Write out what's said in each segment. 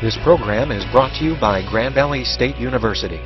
This program is brought to you by Grand Valley State University.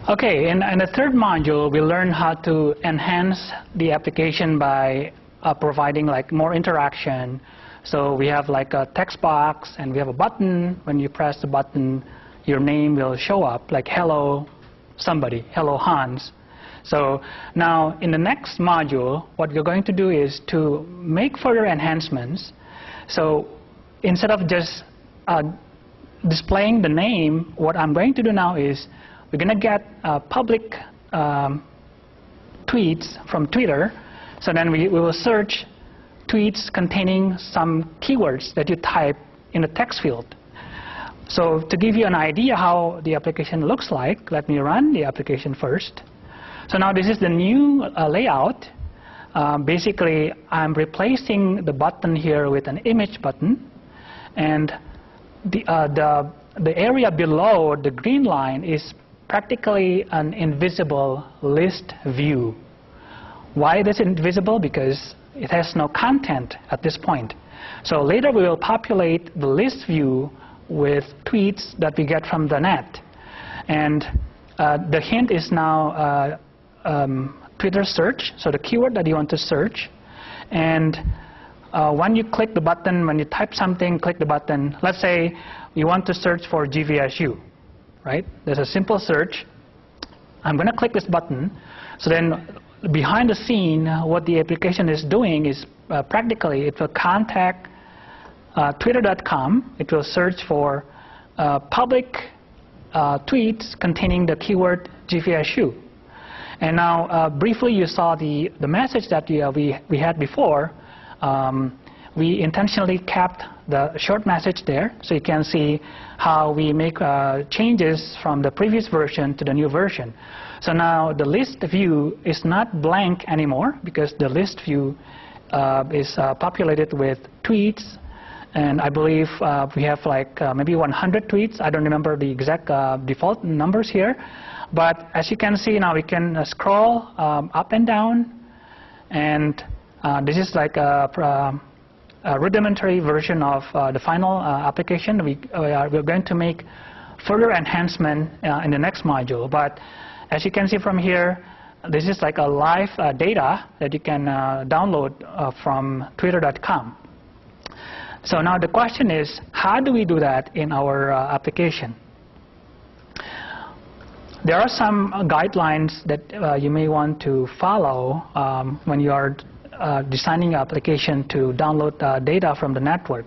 Okay, in the third module, we learn how to enhance the application by providing like more interaction. So we have like a text box and we have a button. When you press the button, your name will show up like hello somebody, hello Hans. So now in the next module, what we're going to do is to make further enhancements. So instead of just displaying the name, what I'm going to do now is we're going to get public tweets from Twitter. So then we will search tweets containing some keywords that you type in the text field. So to give you an idea how the application looks like, let me run the application first. So now this is the new layout. Basically, I'm replacing the button here with an image button. And the area below the green line is practically an invisible list view. Why is it invisible? Because it has no content at this point. So later we will populate the list view with tweets that we get from the net. And the hint is now Twitter search, so the keyword that you want to search. And when you click the button, when you type something, click the button. Let's say you want to search for GVSU, right? There's a simple search. I'm going to click this button. So then behind the scene, what the application is doing is practically it will contact Twitter.com. It will search for public tweets containing the keyword GVSU. And now briefly you saw the message that we had before. We intentionally kept the short message there, so you can see how we make changes from the previous version to the new version. So now the list view is not blank anymore because the list view is populated with tweets. And I believe we have like maybe 100 tweets. I don't remember the exact default numbers here. But as you can see now, we can scroll up and down. And this is like a rudimentary version of the final application. We're going to make further enhancement in the next module. But as you can see from here, this is like a live data that you can download from Twitter.com. So now the question is, how do we do that in our application? There are some guidelines that you may want to follow when you are designing an application to download data from the network.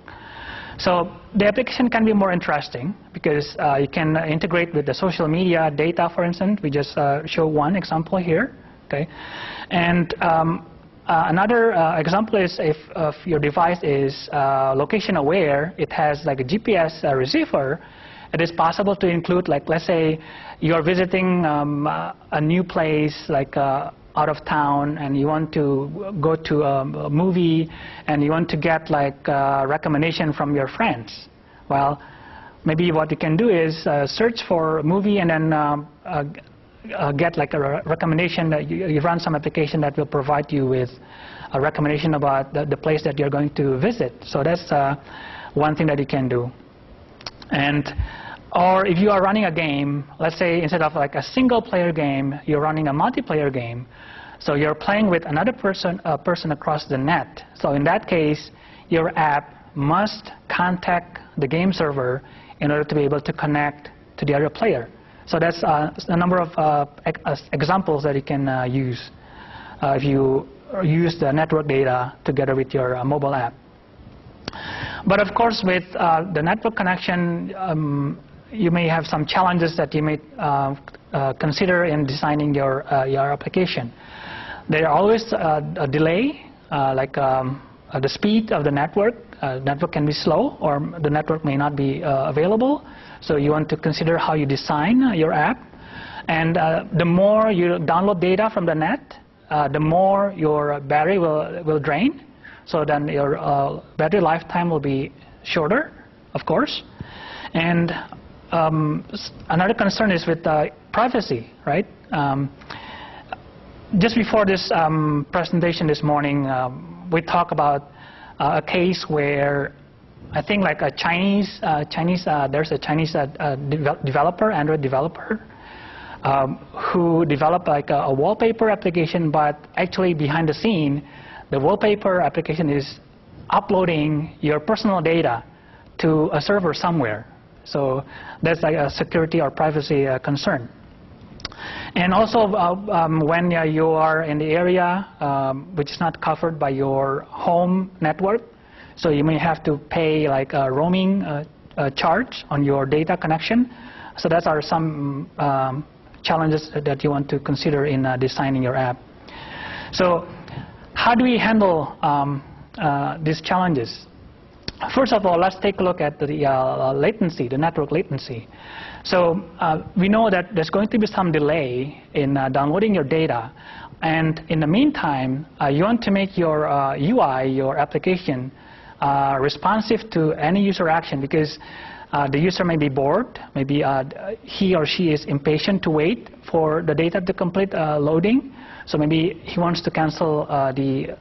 So the application can be more interesting because you can integrate with the social media data, for instance. We just show one example here. Okay, and another example is if your device is location aware, it has like a GPS receiver. It is possible to include, like, let's say you're visiting a new place, like out of town, and you want to go to a movie, and you want to get like a recommendation from your friends. Well, maybe what you can do is search for a movie and then get like a recommendation that you run some application that will provide you with a recommendation about the place that you're going to visit. So that's one thing that you can do. And or if you are running a game, let's say instead of like a single player game, you're running a multiplayer game. So you're playing with another person across the net. So in that case, your app must contact the game server in order to be able to connect to the other player. So that's a number of examples that you can use if you use the network data together with your mobile app. But of course, with the network connection, you may have some challenges that you may consider in designing your application. There are always a delay, like the speed of the network. Network can be slow, or the network may not be available. So you want to consider how you design your app. And the more you download data from the net, the more your battery will drain. So then your battery lifetime will be shorter, of course. And another concern is with privacy, right? Just before this presentation this morning, we talked about a case where I think like a there's a Chinese developer, Android developer, who developed like a wallpaper application, but actually behind the scene, the wallpaper application is uploading your personal data to a server somewhere. So that's like a security or privacy concern. And also when you are in the area which is not covered by your home network, so you may have to pay like a roaming charge on your data connection. So that are some challenges that you want to consider in designing your app. So how do we handle these challenges? First of all, let's take a look at the latency, the network latency. So we know that there's going to be some delay in downloading your data. And in the meantime, you want to make your UI, your application, responsive to any user action, because the user may be bored, maybe he or she is impatient to wait for the data to complete loading. So maybe he wants to cancel the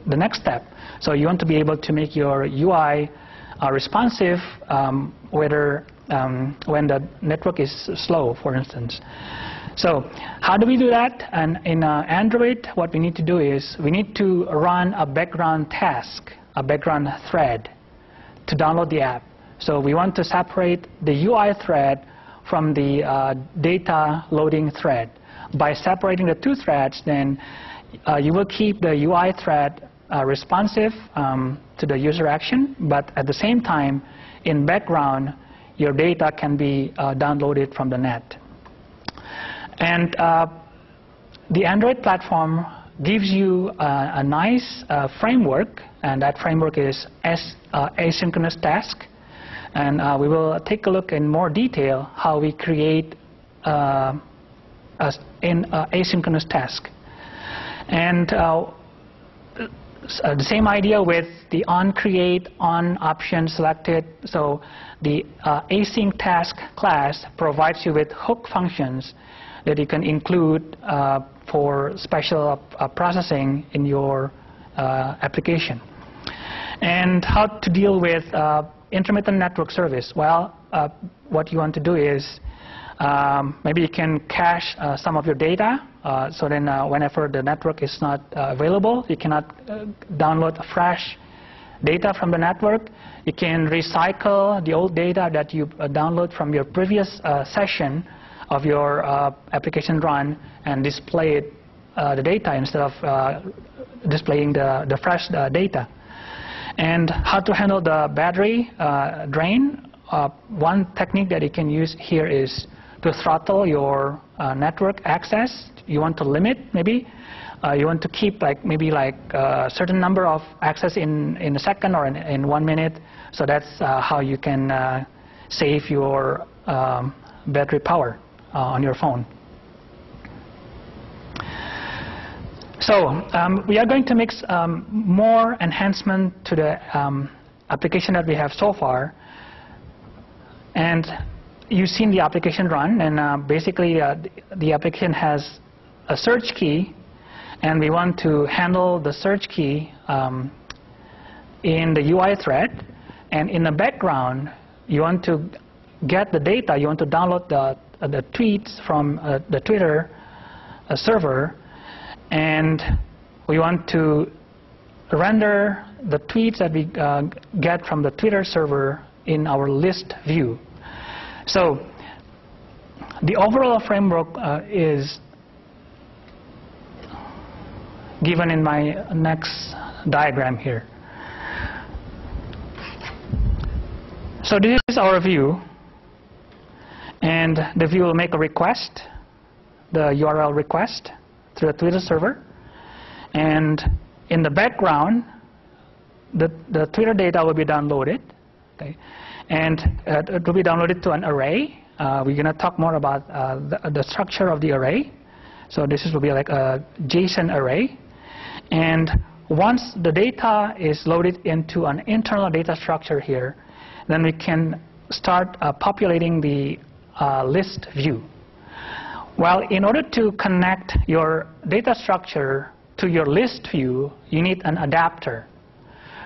next step. So you want to be able to make your UI responsive whether when the network is slow, for instance. So how do we do that? And in Android, what we need to do is we need to run a background task, a background thread to download the app. So we want to separate the UI thread from the data loading thread. By separating the two threads, then you will keep the UI thread responsive to the user action, but at the same time, in background, your data can be downloaded from the net. And the Android platform gives you a nice framework, and that framework is asynchronous task. And we will take a look in more detail how we create an asynchronous task. And the same idea with the onCreate, on option selected. So the async task class provides you with hook functions that you can include for special processing in your application. And how to deal with intermittent network service? Well, what you want to do is maybe you can cache some of your data, so then whenever the network is not available, you cannot download fresh data from the network. You can recycle the old data that you download from your previous session of your application run and display it, the data instead of displaying the fresh data. And how to handle the battery drain. One technique that you can use here is to throttle your network access. You want to limit, maybe. You want to keep maybe a certain number of access in a second or in 1 minute. So that's how you can save your battery power on your phone. So we are going to make more enhancement to the application that we have so far. And you've seen the application run, and basically the application has a search key, and we want to handle the search key in the UI thread. And in the background, you want to get the data, you want to download the tweets from the Twitter server, and we want to render the tweets that we get from the Twitter server in our list view. So the overall framework is given in my next diagram here. So this is our view, and the view will make a request, the URL request, to the Twitter server. And in the background, the Twitter data will be downloaded. Okay? And it will be downloaded to an array. We're going to talk more about the structure of the array. So this will be like a JSON array. And once the data is loaded into an internal data structure here, then we can start populating the list view. Well, in order to connect your data structure to your list view, you need an adapter.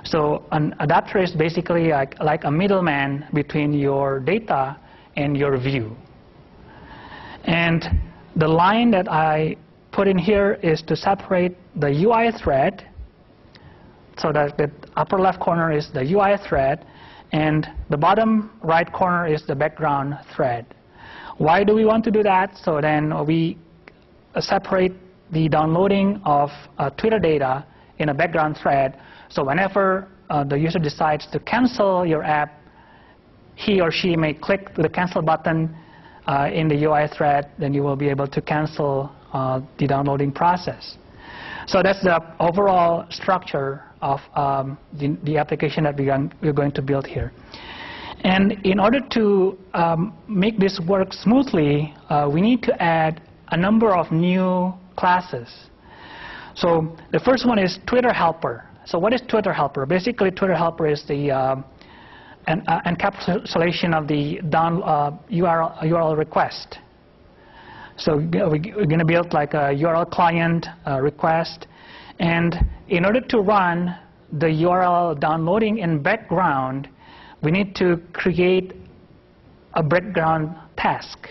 So an adapter is basically like a middleman between your data and your view. And the line that I put in here is to separate the UI thread, so that the upper left corner is the UI thread, and the bottom right corner is the background thread. Why do we want to do that? So then we separate the downloading of Twitter data in a background thread. So whenever the user decides to cancel your app, he or she may click the cancel button in the UI thread, then you will be able to cancel the downloading process. So that's the overall structure of the application that we're going to build here. And in order to make this work smoothly, we need to add a number of new classes. So the first one is Twitter helper. So what is Twitter helper? Basically, Twitter helper is the encapsulation of the URL request. So we're going to build like a URL client request, and in order to run the URL downloading in background, we need to create a background task.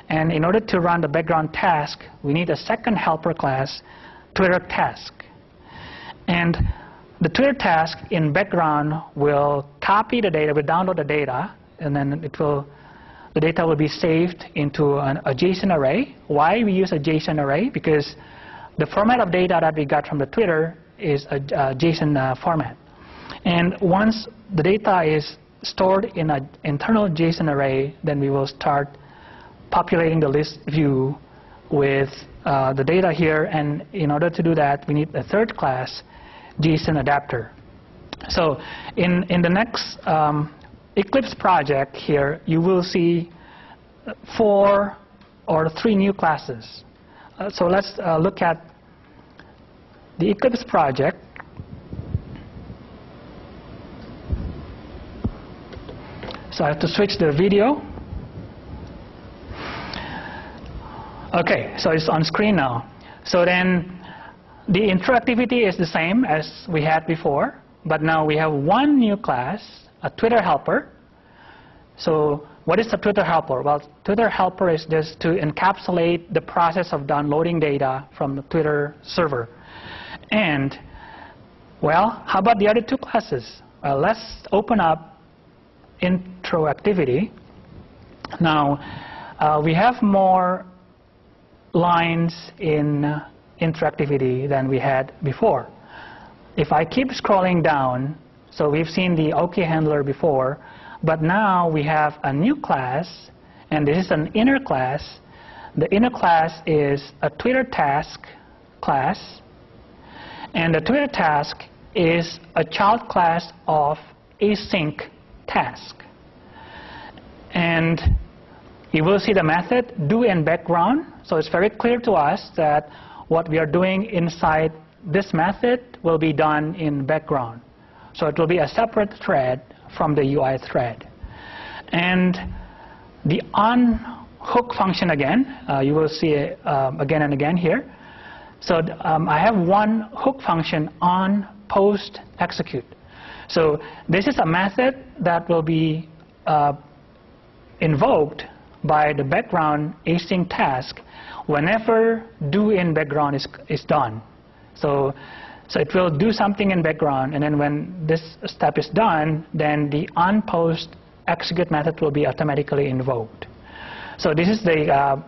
And in order to run the background task, we need a second helper class, Twitter task. And the Twitter task in background will copy the data, will download the data, and then the data will be saved into a JSON array. Why we use a JSON array? Because the format of data that we got from the Twitter is a JSON format. And once the data is stored in an internal JSON array, then we will start populating the list view with the data here. And in order to do that, we need a third class, JSON adapter. So in the next Eclipse project here, you will see 4 or 3 new classes. So let's look at the Eclipse project. So I have to switch the video. Okay, so it's on screen now. So then the interactivity is the same as we had before, but now we have one new class, a Twitter helper. So what is a Twitter helper? Well, Twitter helper is just to encapsulate the process of downloading data from the Twitter server. And, well, how about the other 2 classes? Well, let's open up introactivity. Now, we have more lines in interactivity than we had before. If I keep scrolling down, so we've seen the OK handler before, but now we have a new class, and this is an inner class. The inner class is a Twitter task class, and the Twitter task is a child class of async task. And you will see the method do in background. So it's very clear to us that what we are doing inside this method will be done in background. So it will be a separate thread from the UI thread. And the onHook function again, you will see it again and again here. So I have one hook function on post execute. So this is a method that will be invoked by the background async task whenever do in background is done. So it will do something in background, and then when this step is done, then the onPost execute method will be automatically invoked. So this is the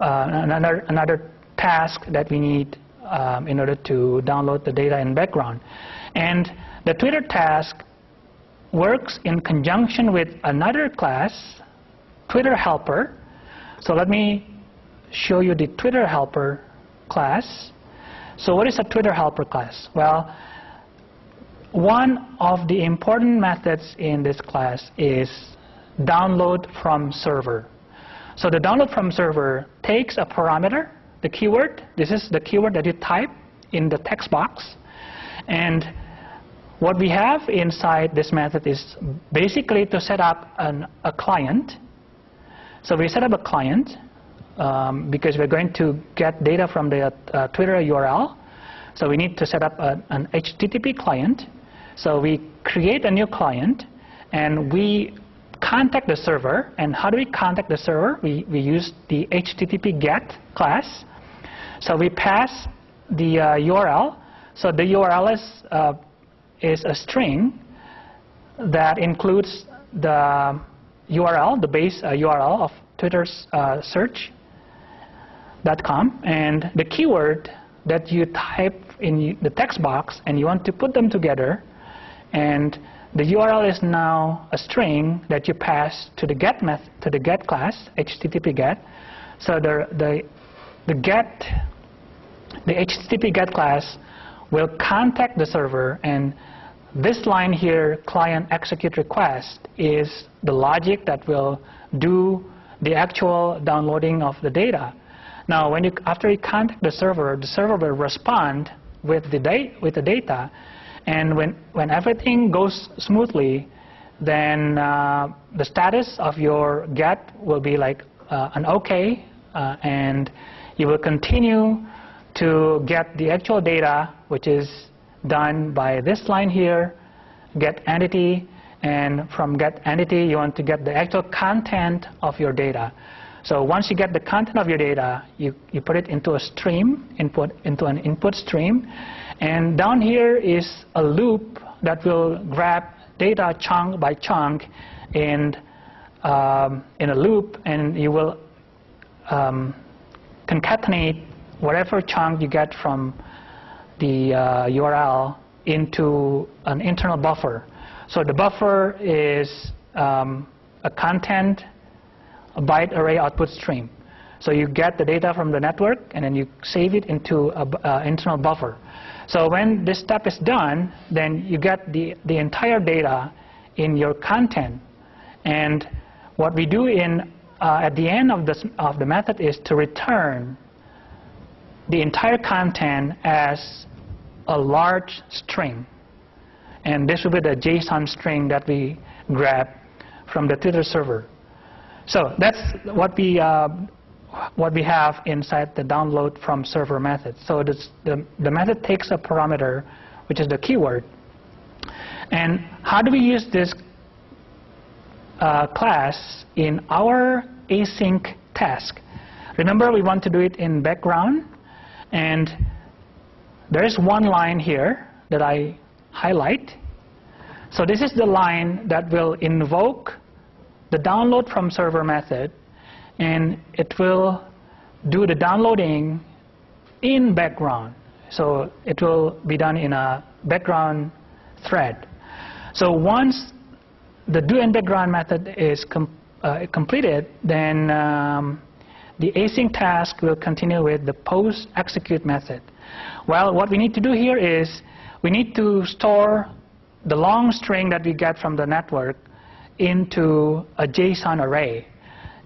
another task that we need in order to download the data in background. And the Twitter task works in conjunction with another class, Twitter helper. So let me show you the Twitter helper class. So what is a Twitter helper class? Well, one of the important methods in this class is download from server. So the download from server takes a parameter, the keyword. This is the keyword that you type in the text box. And what we have inside this method is basically to set up a client. So we set up a client because we're going to get data from the Twitter URL. So we need to set up an HTTP client. So we create a new client and we contact the server. And how do we contact the server? We use the HTTP GET class. So we pass the URL. So the URL is a string that includes the URL, the base URL of Twitter's search.com, and the keyword that you type in the text box, and you want to put them together, and the URL is now a string that you pass to the get method, to the get class, HTTP GET. So the HTTP GET class will contact the server, and this line here, client execute request, is the logic that will do the actual downloading of the data. Now, after you contact the server will respond with the data, and when everything goes smoothly, then the status of your GET will be like an OK, and you will continue to get the actual data, which is done by this line here, get entity, and from get entity you want to get the actual content of your data. So once you get the content of your data, you put it into a stream, into an input stream, and down here is a loop that will grab data chunk by chunk in a loop, and you will concatenate whatever chunk you get from the URL into an internal buffer. So the buffer is a content byte array output stream. So you get the data from the network and then you save it into an internal buffer. So when this step is done, then you get the entire data in your content. And what we do at the end of the method is to return the entire content as a large string. And this will be the JSON string that we grab from the Twitter server. So that's what we have inside the download from server method. So the method takes a parameter, which is the keyword. And how do we use this class in our async task? Remember, we want to do it in background. And there is one line here that I highlight. So this is the line that will invoke the download from server method, and it will do the downloading in background. So it will be done in a background thread. So once the do in background method is completed, then the async task will continue with the post execute method. Well, what we need to do here is we need to store the long string that we get from the network into a JSON array.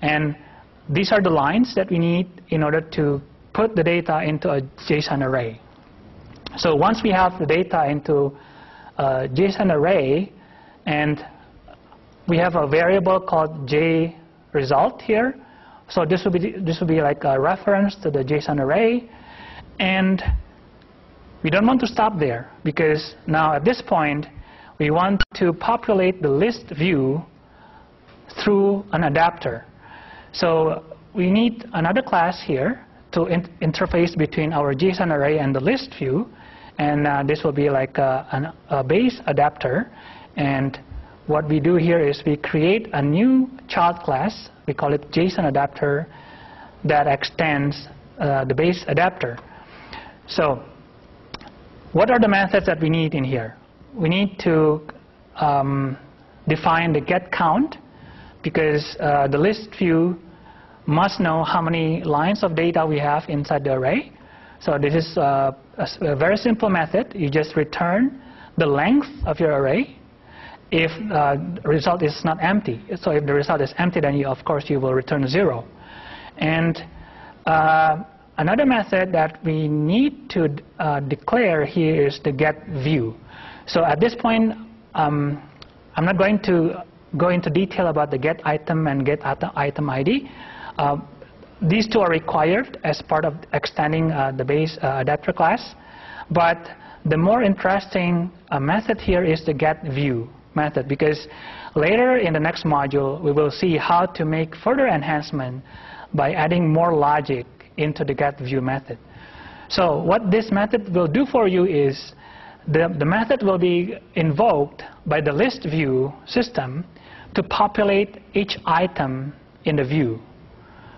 And these are the lines that we need in order to put the data into a JSON array. So once we have the data into a JSON array, and we have a variable called JResult here. So this will be like a reference to the JSON array. And we don't want to stop there, because now at this point we want to populate the list view through an adapter. So we need another class here to interface between our JSON array and the list view, and this will be like a base adapter. And what we do here is we create a new child class. We call it JSON adapter that extends the base adapter. So what are the methods that we need in here? We need to define the get count, because the list view must know how many lines of data we have inside the array. So this is a very simple method. You just return the length of your array if the result is not empty. So if the result is empty, then of course you will return 0. And another method that we need to declare here is the get view. So at this point, I'm not going to go into detail about the get item and get item ID. These two are required as part of extending the base adapter class. But the more interesting method here is the get view method, because later in the next module we will see how to make further enhancement by adding more logic into the get view method. So what this method will do for you is the method will be invoked by the list view system to populate each item in the view.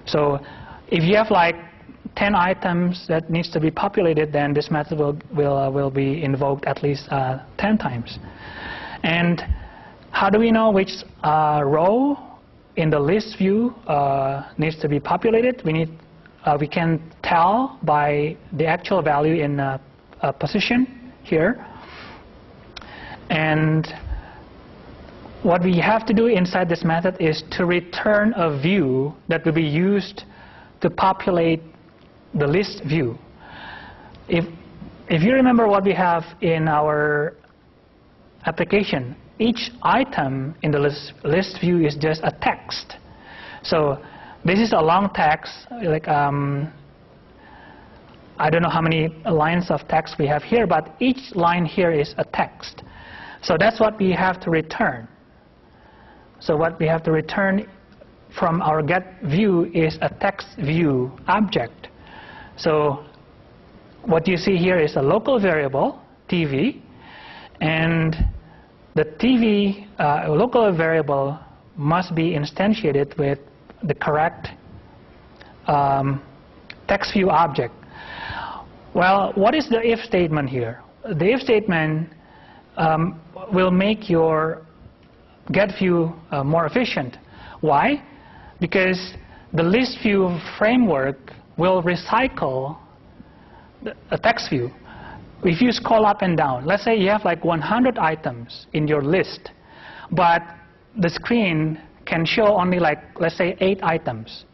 So if you have like 10 items that needs to be populated, then this method will be invoked at least 10 times. And how do we know which row in the list view needs to be populated? We can tell by the actual value in position here. And what we have to do inside this method is to return a view that will be used to populate the list view. If you remember what we have in our application, each item in the list view is just a text. So this is a long text, like I don't know how many lines of text we have here, but each line here is a text. So that's what we have to return. So what we have to return from our get view is a text view object. So what you see here is a local variable, TV, and the TV local variable must be instantiated with the correct text view object. Well, what is the if statement here? The if statement will make your get view more efficient. Why? Because the list view framework will recycle a text view. If you scroll up and down, let's say you have like 100 items in your list, but the screen can show only like, let's say, 8 items.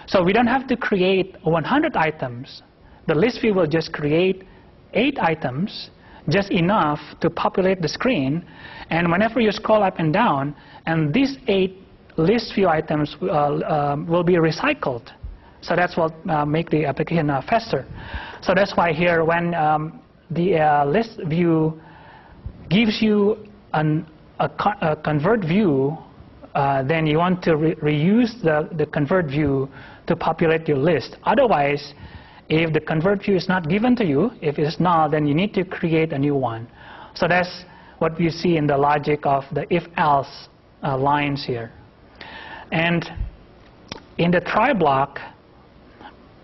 So we don't have to create 100 items. The list view will just create 8 items, just enough to populate the screen. And whenever you scroll up and down, and these 8 list view items will be recycled. So that's what make the application faster. So that's why here when the list view gives you a convert view, then you want to reuse the convert view to populate your list. Otherwise, if the convert view is not given to you, if it's null, then you need to create a new one. So that's what we see in the logic of the if-else lines here. And in the try block,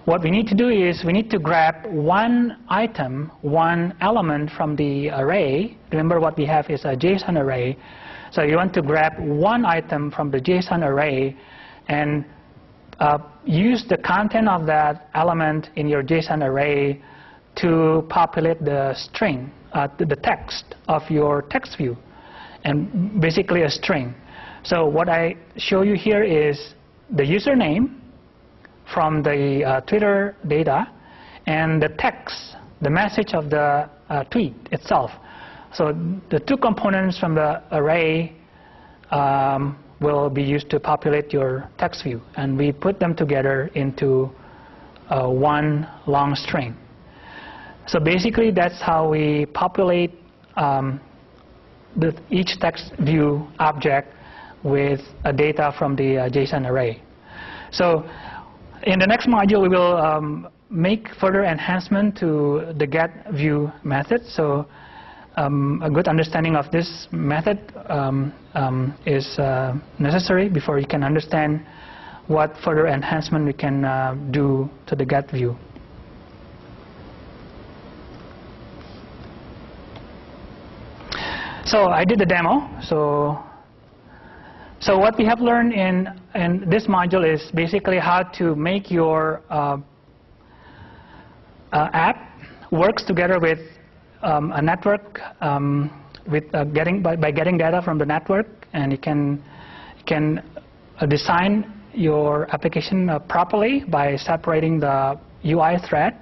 what we need to do is we need to grab one item, one element from the array. Remember what we have is a JSON array. So you want to grab one item from the JSON array and use the content of that element in your JSON array to populate the string, the text of your text view, and basically a string. So what I show you here is the username from the Twitter data and the text, the message of the tweet itself. So the two components from the array will be used to populate your text view, and we put them together into one long string. So basically that's how we populate each text view object with data from the JSON array. So in the next module we will make further enhancement to the get view method. So a good understanding of this method is necessary before you can understand what further enhancement we can do to the get view. So I did the demo. So what we have learned in this module is basically how to make your app works together with a network by getting data from the network, and you can design your application properly by separating the UI thread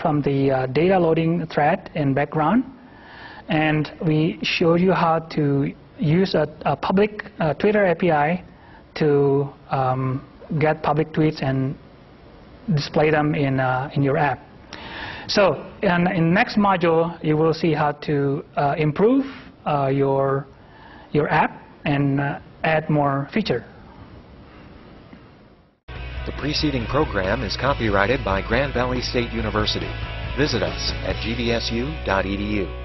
from the data loading thread in background. And we showed you how to use a public Twitter API to get public tweets and display them in your app. So in next module, you will see how to improve your app and add more feature. The preceding program is copyrighted by Grand Valley State University. Visit us at gbsu.edu.